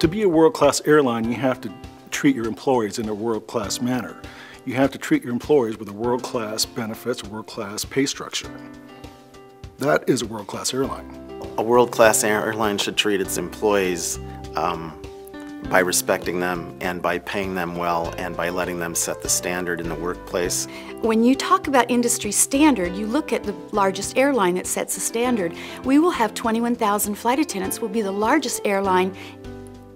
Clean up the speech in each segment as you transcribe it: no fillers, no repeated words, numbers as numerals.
To be a world-class airline, you have to treat your employees in a world-class manner. You have to treat your employees with a world-class benefits, world-class pay structure. That is a world-class airline. A world-class airline should treat its employees by respecting them and by paying them well and by letting them set the standard in the workplace. When you talk about industry standard, you look at the largest airline that sets the standard. We will have 21,000 flight attendants. We'll be the largest airline,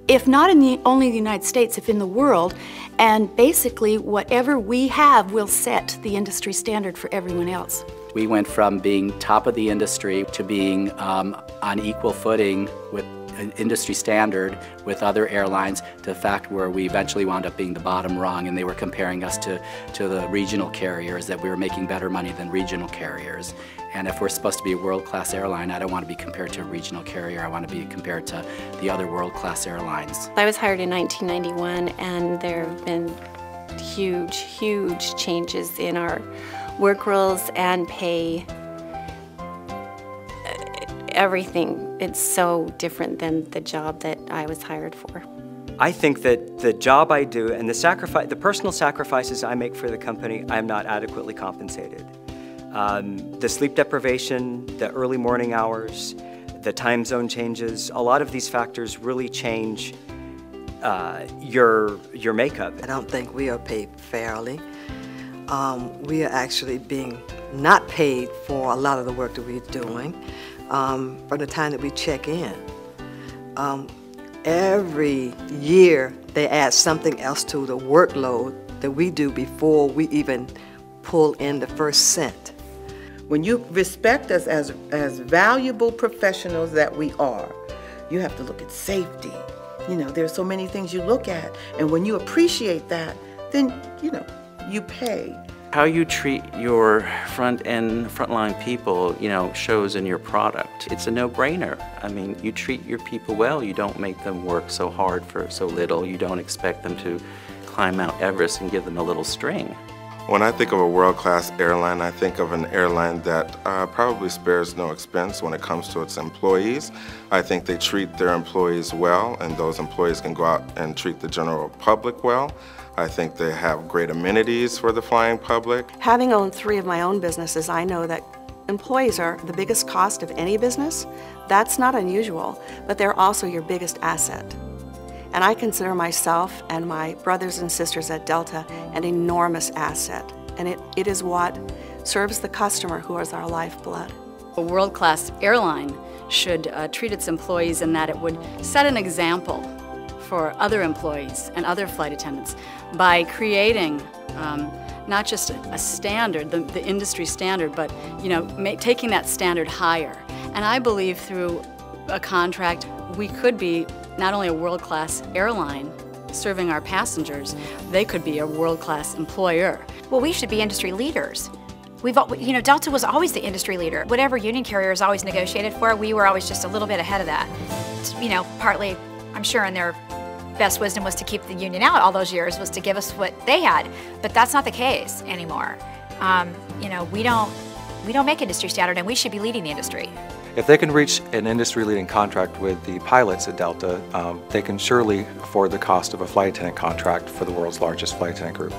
if not in only the United States, if in the world. And basically, whatever we have will set the industry standard for everyone else. We went from being top of the industry to being on equal footing with industry standard with other airlines, to the fact where we eventually wound up being the bottom rung, and they were comparing us to the regional carriers, that we were making better money than regional carriers. And if we're supposed to be a world-class airline, I don't want to be compared to a regional carrier. I want to be compared to the other world-class airlines. I was hired in 1991, and there have been huge, huge changes in our work rules and pay. Everything. It's so different than the job that I was hired for. I think that the job I do and the personal sacrifices I make for the company, I am not adequately compensated. The sleep deprivation, the early morning hours, the time zone changes, a lot of these factors really change your makeup. I don't think we are paid fairly. We are actually being not paid for a lot of the work that we're doing. From the time that we check in. Every year they add something else to the workload that we do before we even pull in the first cent. When you respect us as valuable professionals that we are, you have to look at safety. You know, there's so many things you look at, and when you appreciate that, then, you know, you pay. How you treat your frontline people, you know, shows in your product. It's a no-brainer. I mean, you treat your people well. You don't make them work so hard for so little. You don't expect them to climb Mount Everest and give them a little string. When I think of a world-class airline, I think of an airline that probably spares no expense when it comes to its employees. I think they treat their employees well, and those employees can go out and treat the general public well. I think they have great amenities for the flying public. Having owned 3 of my own businesses, I know that employees are the biggest cost of any business. That's not unusual, but they're also your biggest asset. And I consider myself and my brothers and sisters at Delta an enormous asset. And it is what serves the customer, who is our lifeblood. A world-class airline should treat its employees in that it would set an example for other employees and other flight attendants by creating not just a standard, the industry standard, but, you know, taking that standard higher. And I believe through a contract we could be not only a world-class airline serving our passengers, they could be a world-class employer. Well, we should be industry leaders. You know, Delta was always the industry leader. Whatever union carriers always negotiated for, we were always just a little bit ahead of that. You know, partly, I'm sure in their best wisdom was to keep the union out all those years, was to give us what they had, but that's not the case anymore. You know, we don't make industry standard, and we should be leading the industry. If they can reach an industry-leading contract with the pilots at Delta, they can surely afford the cost of a flight attendant contract for the world's largest flight attendant group.